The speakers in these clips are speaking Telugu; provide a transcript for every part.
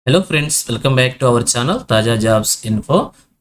Hello friends, welcome back to our channel తాజా జాబ్స్ ఇన్ఫో.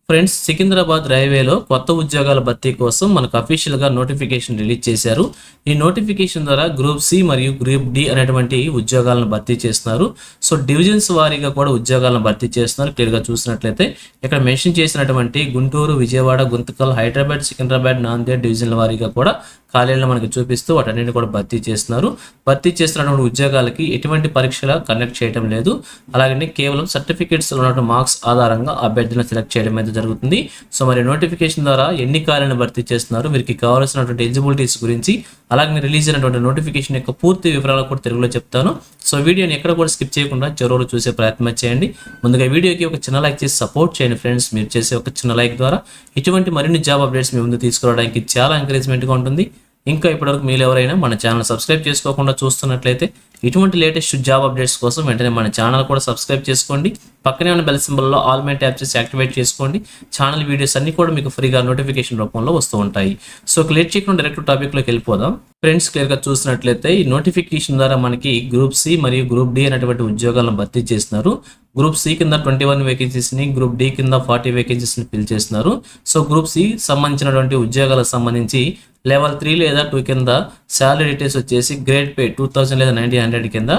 ఫ్రెండ్స్, సికింద్రాబాద్ రైల్వేలో కొత్త ఉద్యోగాల భర్తీ కోసం మనకు అఫీషియల్గా నోటిఫికేషన్ రిలీజ్ చేశారు. ఈ నోటిఫికేషన్ ద్వారా గ్రూప్ సి మరియు గ్రూప్ డి అనేటువంటి ఉద్యోగాలను భర్తీ చేస్తున్నారు. సో డివిజన్స్ వారీగా కూడా ఉద్యోగాలను భర్తీ చేస్తున్నారు. క్లియర్గా చూసినట్లయితే ఇక్కడ మెన్షన్ చేసినటువంటి గుంటూరు, విజయవాడ, గుంతకల్, హైదరాబాద్, సికింద్రాబాద్, నాందేడ్ డివిజన్ల వారీగా కూడా ఖాళీలను మనకి చూపిస్తూ వాటన్నిటిని కూడా భర్తీ చేస్తున్నారు. భర్తీ చేస్తున్నటువంటి ఉద్యోగాలకి ఎటువంటి పరీక్షల కండక్ట్ చేయడం లేదు. అలాగే కేవలం సర్టిఫికేట్స్ ఉన్నటువంటి మార్క్స్ ఆధారంగా అభ్యర్థులను సెలెక్ట్ చేయడం అయితే జరుగుతుంది. సో మరి నోటిఫికేషన్ ద్వారా ఎన్ని ఖాళీలను భర్తీ చేస్తున్నారు, వీరికి కావాల్సినటువంటి ఎలిజిబిలిటీస్ గురించి, అలాగే రిలీజ్ అయినటువంటి నోటిఫికేషన్ యొక్క పూర్తి వివరాలు కూడా తెలుగులో చెప్తాను. సో వీడియోని ఎక్కడ కూడా స్కిప్ చేయకుండా చివరి చూసే ప్రయత్నం చేయండి. ముందుగా వీడియోకి ఒక చిన్న లైక్ చేసి సపోర్ట్ చేయండి ఫ్రెండ్స్. మీరు చేసే ఒక చిన్న లైక్ ద్వారా ఇటువంటి మరిన్ని జాబ్ అప్డేట్స్ మీ ముందు తీసుకురావడానికి చాలా ఎంకరేజ్మెంట్గా ఉంటుంది. ఇంకా ఇప్పటివరకు మీరు ఎవరైనా మన ఛానల్ సబ్స్క్రైబ్ చేసుకోకుండా చూస్తున్నట్లయితే ఇటువంటి లేటెస్ట్ జాబ్ అప్డేట్స్ కోసం వెంటనే మన ఛానల్ కూడా సబ్స్క్రైబ్ చేసుకోండి. పక్కనే ఉన్న బెల్ సింబల్లో ఆల్ మే ట్యాప్ చేసి యాక్టివేట్ చేసుకోండి. ఛానల్ వీడియోస్ అన్ని కూడా మీకు ఫ్రీగా నోటిఫికేషన్ రూపంలో వస్తూ ఉంటాయి. సో క్లియర్ చేయకుండా డైరెక్ట్ టాపిక్లోకి వెళ్ళిపోదాం. ఫ్రెండ్స్, క్లియర్గా చూసినట్లయితే ఈ నోటిఫికేషన్ ద్వారా మనకి గ్రూప్ సి మరియు గ్రూప్ డి అనేటువంటి ఉద్యోగాలను భర్తీ చేస్తున్నారు. గ్రూప్ సి కింద 21 వేకెన్సీస్ని, గ్రూప్ డి కింద 40 వేకెన్సీస్ని ఫిల్ చేస్తున్నారు. సో గ్రూప్ సి సంబంధించినటువంటి ఉద్యోగాలకు సంబంధించి లెవెల్ 3 లేదా 2 కింద శాలరీ డీటెయిల్స్ వచ్చేసి గ్రేడ్ పే 2000 లేదా 1900 కింద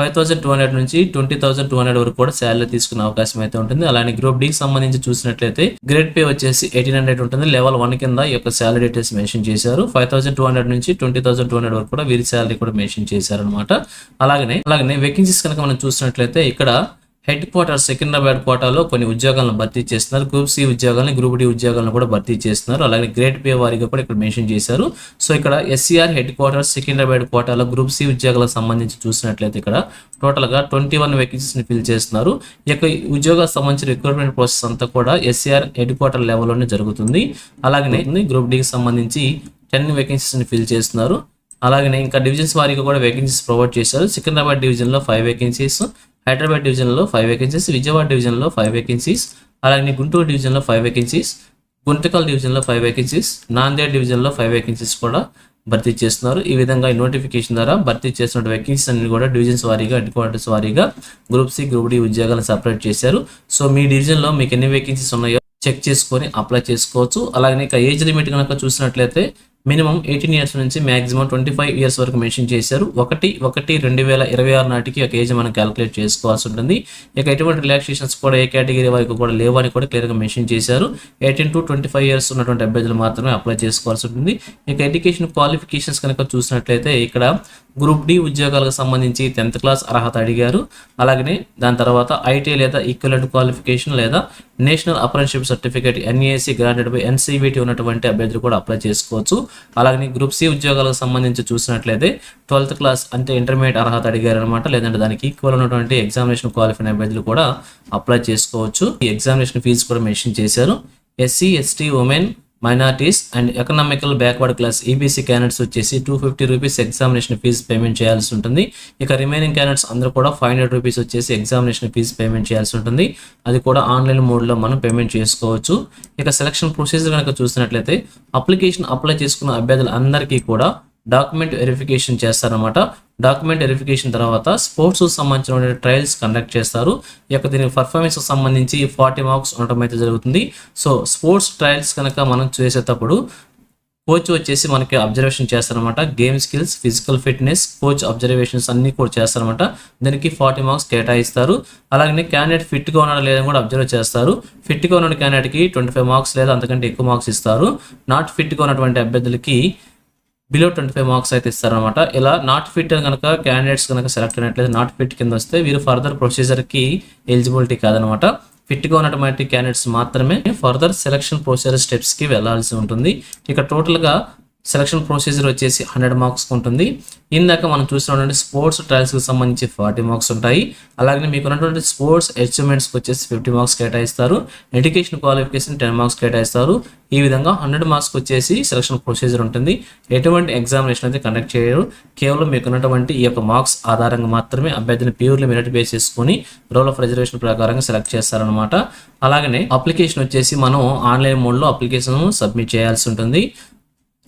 5200 నుంచి 20200 వరకు కూడా శాలరీ తీసుకునే అవకాశం అయితే ఉంటుంది. అలానే గ్రూప్ డికి సంబంధించి చూసినట్లయితే గ్రేడ్ పే వచ్చేసి 1800 ఉంటుంది. లెవెల్ 1 కింద ఈ యొక్క శాలరీ డీటెయిల్స్ మెన్షన్ చేశారు. 5200 నుంచి 20200 వరకు కూడా వీరి శాలరీ కూడా మెన్షన్ చేశారు అనమాట. అలాగనే వేకెన్సీస్ కనుక మనం చూసినట్లయితే ఇక్కడ హెడ్ క్వార్టర్ సికింద్రాబాద్ కోటాలో కొన్ని ఉద్యోగాలను భర్తీ చేస్తున్నారు. గ్రూప్ సి ఉద్యోగాలను, గ్రూప్ డి ఉద్యోగాలను కూడా భర్తీ చేస్తున్నారు. అలాగే గ్రేడ్ పే వారీగా కూడా ఇక్కడ మెన్షన్ చేశారు. సో ఇక్కడ ఎస్సీఆర్ హెడ్ క్వార్టర్ సికింద్రాబాద్ కోటాలో గ్రూప్ సి ఉద్యోగాలకు సంబంధించి చూసినట్లయితే ఇక్కడ టోటల్గా 21 వేకెన్సీస్ని ఫిల్ చేస్తున్నారు. ఈ యొక్క ఉద్యోగాలకు సంబంధించిన రిక్రూట్మెంట్ ప్రాసెస్ అంతా కూడా ఎస్సీఆర్ హెడ్ క్వార్టర్ లెవెల్లోనే జరుగుతుంది. అలాగనే గ్రూప్ డికి సంబంధించి 10 వేకెన్సీస్ని ఫిల్ చేస్తున్నారు. అలాగనే ఇంకా డివిజన్స్ వారీగా కూడా వేకెన్సీస్ ప్రొవైడ్ చేశారు. సికింద్రాబాద్ డివిజన్లో 5 వేకెన్సీస్, హైదరాబాద్ డివిజన్లో 5 వేకెన్సీస్, విజయవాడ డివిజన్లో 5 వేకెన్సీస్, అలాగే గుంటూరు డివిజన్లో 5 వేకెన్సీస్, గుంతకల్ డివిజన్లో 5 వేకెన్సీస్, నాందేడ్ డివిజన్లో 5 వేకెన్సీస్ కూడా భర్తీ చేస్తున్నారు. ఈ విధంగా ఈ నోటిఫికేషన్ ద్వారా భర్తీ చేస్తున్న వేకెన్సీస్ అన్ని కూడా డివిజన్స్ వారీగా, హెడ్ క్వార్టర్స్ వారీగా గ్రూప్ సి, గ్రూప్ డి ఉద్యోగాలను సపరేట్ చేశారు. సో మీ డివిజన్లో మీకు ఎన్ని వేకెన్సీస్ ఉన్నాయో చెక్ చేసుకొని అప్లై చేసుకోవచ్చు. అలాగే ఇక ఏజ్ లిమిట్ కనుక చూసినట్లయితే మినిమం 18 ఇయర్స్ నుంచి మ్యాక్సిమం 25 ఇయర్స్ వరకు మెన్షన్ చేశారు. 1/1/2026 నాటికి ఒక ఏజ్ మనం క్యాలిక్యులేట్ చేసుకోవాల్సి ఉంటుంది. ఇక ఎటువంటి రిలాక్సేషన్స్ కూడా ఏ కేటగిరీ వరకు కూడా లేవని కూడా క్లియర్గా మెన్షన్ చేశారు. 18 to 25 ఇయర్స్ ఉన్నటువంటి అభ్యర్థులు మాత్రమే అప్లై చేసుకోవాల్సి ఉంటుంది. ఇక ఎడ్యుకేషన్ క్వాలిఫికేషన్స్ కనుక చూసినట్లయితే ఇక్కడ గ్రూప్ డి ఉద్యోగాలకు సంబంధించి 10th క్లాస్ అర్హత అడిగారు. అలాగనే దాని తర్వాత ఐటీఐ లేదా ఈక్వలెంట్ క్వాలిఫికేషన్ లేదా national apprenticeship certificate NAC granted by NCVT ఉన్నటువంటి అభ్యర్థులు కూడా అప్లై చేసుకోవచ్చు. అలాగే గ్రూప్ సి ఉద్యోగాలకు సంబంధించి చూసినట్లయితే 12th క్లాస్ అంటే ఇంటర్మీడియట్ అర్హత అడిగారు అనమాట. లేదంటే దానికి ఈక్వల్ ఉన్నటువంటి ఎగ్జామినేషన్ క్వాలిఫైడ్ అభ్యర్థులు కూడా అప్లై చేసుకోవచ్చు. ఈ ఎగ్జామినేషన్ ఫీజు కూడా మెన్షన్ చేశారు. SC, ST, women, minorities and economical backward class EBC candidates వచ్చేసి 250 రూపీస్ ఎగ్జామినేషన్ ఫీజు పేమెంట్ చేయాల్సి ఉంటుంది. ఇక రిమైనింగ్ క్యాండిడేట్స్ అందరూ కూడా 500 రూపీస్ వచ్చేసి ఎగ్జామినేషన్ ఫీజు పేమెంట్ చేయాల్సి ఉంటుంది. అది కూడా ఆన్లైన్ మోడ్లో మనం పేమెంట్ చేసుకోవచ్చు. ఇక సెలక్షన్ ప్రొసీజర్ కనుక చూసినట్లయితే అప్లికేషన్ అప్లై చేసుకున్న అభ్యర్థులందరికీ కూడా డాక్యుమెంట్ వెరిఫికేషన్ చేస్తారన్నమాట. డాక్యుమెంట్ వెరిఫికేషన్ తర్వాత స్పోర్ట్స్ సంబంధించిన ట్రయల్స్ కండక్ట్ చేస్తారు. దీని పర్ఫార్మెన్స్ సంబంధించి 40 మార్క్స్ ఉండటం అయితే జరుగుతుంది. సో స్పోర్ట్స్ ట్రయల్స్ కనుక మనం చేసేటప్పుడు కోచ్ వచ్చేసి మనకి అబ్జర్వేషన్ చేస్తారనమాట. Game skills, physical fitness, coach observations అన్ని కూడా చేస్తారనమాట. దానికి 40 మార్క్స్ కేటాయిస్తారు. అలాగే క్యాండిడేట్ ఫిట్గా ఉన్నాడా లేదని కూడా అబ్జర్వ్ చేస్తారు. ఫిట్గా ఉన్న క్యాండిడేట్కి 25 మార్క్స్ లేదా అంతకంటే ఎక్కువ మార్క్స్ ఇస్తారు. నాట్ ఫిట్గా ఉన్నటువంటి అభ్యర్థులకి బిలో 25 మార్క్స్ అయితే ఇస్తారనమాట. ఇలా నాట్ ఫిట్ కనుక క్యాండిడేట్స్ కనుక సెలెక్ట్ అయినట్లయితే నాట్ ఫిట్ కింద వస్తే వీరు ఫర్దర్ ప్రొసీజర్కి ఎలిజిబిలిటీ కాదనమాట. ఫిట్గా ఉన్నటువంటి క్యాండిడేట్స్ మాత్రమే ఫర్దర్ సెలక్షన్ ప్రొసీజర్ స్టెప్స్కి వెళ్లాల్సి ఉంటుంది. ఇక టోటల్గా సెలక్షన్ ప్రొసీజర్ వచ్చేసి 100 మార్క్స్ ఉంటుంది. ఇందాక మనం చూసినటువంటి స్పోర్ట్స్ ట్రయల్స్కి సంబంధించి 40 మార్క్స్ ఉంటాయి. అలాగే మీకు ఉన్నటువంటి స్పోర్ట్స్ అచీవ్మెంట్స్కి వచ్చేసి 50 మార్క్స్ కేటాయిస్తారు. ఎడ్యుకేషన్ క్వాలిఫికేషన్ 10 మార్క్స్ కేటాయిస్తారు. ఈ విధంగా 100 మార్క్స్కి వచ్చేసి సెలక్షన్ ప్రొసీజర్ ఉంటుంది. ఎటువంటి ఎగ్జామినేషన్ అయితే కండక్ట్ చేయరు. కేవలం మీకు ఉన్నటువంటి ఈ యొక్క మార్క్స్ ఆధారంగా మాత్రమే అభ్యర్థిని ప్యూర్లీ మెరిట్ బేస్ చేసుకుని రోల్ ఆఫ్ రిజర్వేషన్ ప్రకారంగా సెలెక్ట్ చేస్తారనమాట. అలాగనే అప్లికేషన్ వచ్చేసి మనం ఆన్లైన్ మోడ్లో అప్లికేషన్ సబ్మిట్ చేయాల్సి ఉంటుంది.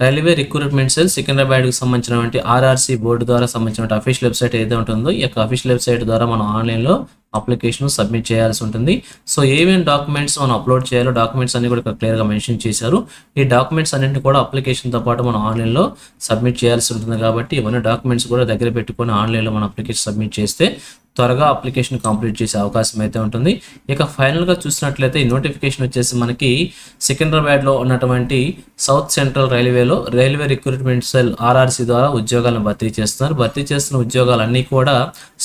రైల్వే రిక్రూట్మెంట్ సెల్ సికింద్రాబాద్కి సంబంధించినటువంటి RRC బోర్డు ద్వారా సంబంధించిన అఫీషియల్ వెబ్సైట్ ఏదైతే ఉంటుందో ఈ యొక్క అఫీషియల్ వెబ్సైట్ ద్వారా మనం ఆన్లైన్లో అప్లికేషన్ సబ్మిట్ చేయాల్సి ఉంటుంది. సో ఏమేమి డాక్యుమెంట్స్ మనం అప్లోడ్ చేయాలో డాక్యుమెంట్స్ అన్ని కూడా ఇక్కడ క్లియర్గా మెన్షన్ చేశారు. ఈ డాక్యుమెంట్స్ అన్నింటిని కూడా అప్లికేషన్తో పాటు మనం ఆన్లైన్లో సబ్మిట్ చేయాల్సి ఉంటుంది కాబట్టి ఇవన్నీ డాక్యుమెంట్స్ కూడా దగ్గర పెట్టుకొని ఆన్లైన్లో మన అప్లికేషన్ సబ్మిట్ చేస్తే త్వరగా అప్లికేషన్ కంప్లీట్ చేసే అవకాశం అయితే ఉంటుంది. ఇక ఫైనల్గా చూసినట్లయితే ఈ నోటిఫికేషన్ వచ్చేసి మనకి సికింద్రాబాద్లో ఉన్నటువంటి సౌత్ సెంట్రల్ రైల్వేలో రైల్వే రిక్రూట్మెంట్ సెల్ RRC ద్వారా ఉద్యోగాలను భర్తీ చేస్తున్నారు. భర్తీ చేస్తున్న ఉద్యోగాలన్నీ కూడా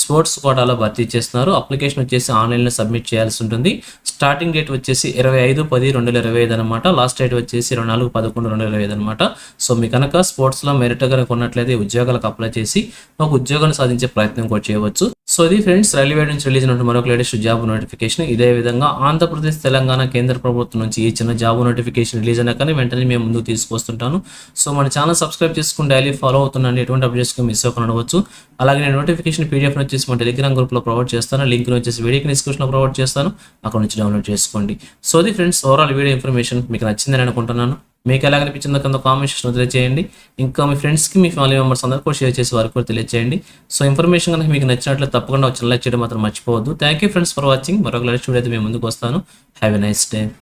స్పోర్ట్స్ కోటాలో భర్తీ చేస్తున్నారు. అప్లికేషన్ వచ్చేసి ఆన్లైన్లో సబ్మిట్ చేయాల్సి ఉంటుంది. స్టార్టింగ్ డేట్ వచ్చేసి 25/10/2025 అనమాట. లాస్ట్ డేట్ వచ్చేసి 24/11/2025 అనమాట. సో మీ కనుక స్పోర్ట్స్లో మెరిట్ కనుక ఉన్నట్లయితే ఉద్యోగాలకు అప్లై చేసి ఒక ఉద్యోగాన్ని సాధించే ప్రయత్నం కూడా చేయవచ్చు. సో ఇది ఫ్రెండ్స్ రైల్వే నుంచి రిలీజ్ అయిన మరొక లేటెస్ట్ జాబ్ నోటిఫికేషన్. ఇదే విధంగా ఆంధ్రప్రదేశ్, తెలంగాణ కేంద్ర ప్రభుత్వం నుంచి ఈ చిన్న జాబ్ నోటిఫికేషన్ రిలీజ్ అయినా కానీ వెంటనే మేము ముందుకు తీసుకొస్తుంటాను. సో మన ఛానల్ సబ్స్క్రైబ్ చేసుకుని డైలీ ఫాలో అవుతున్నాను. ఎటువంటి అప్డేట్స్కి మిస్ అవ్వకుండా ఉండవచ్చు. అలాగే నేను నోటిఫికేషన్ PDF వచ్చేసి మన టెలిగ్రామ్ గ్రూప్లో ప్రొవైడ్ చేస్తాను. లింక్ వచ్చేసి వీడియోకి డిస్క్రిప్షన్లో ప్రొవైడ్ చేస్తాను. అక్కడ నుంచి డౌన్లోడ్ చేసుకోండి. సో ఇది ఫ్రెండ్స్ ఓవరాల్ వీడియో ఇన్ఫర్మేషన్ మీకు నచ్చిందని అనుకుంటున్నాను. మీకు ఎలా అనిపించిందో కింద కామెంట్ సెక్షన్లో తెలియజేయండి. ఇంకా మీ ఫ్రెండ్స్కి, మీ ఫ్యామిలీ మెంబర్స్ అందరూ కూడా షేర్ చేసి వారికి కూడా తెలియజేయండి. సో ఇన్ఫర్మేషన్ కనుక మీకు నచ్చినట్లయితే తప్పకుండా ఒక చిన్న లైక్ చేయడం మాత్రం మర్చిపోవద్దు. Thank you friends for watching. మరొక లేటెస్ట్ వీడియో అయితే మేము ముందుకు వస్తాను. Have a nice day.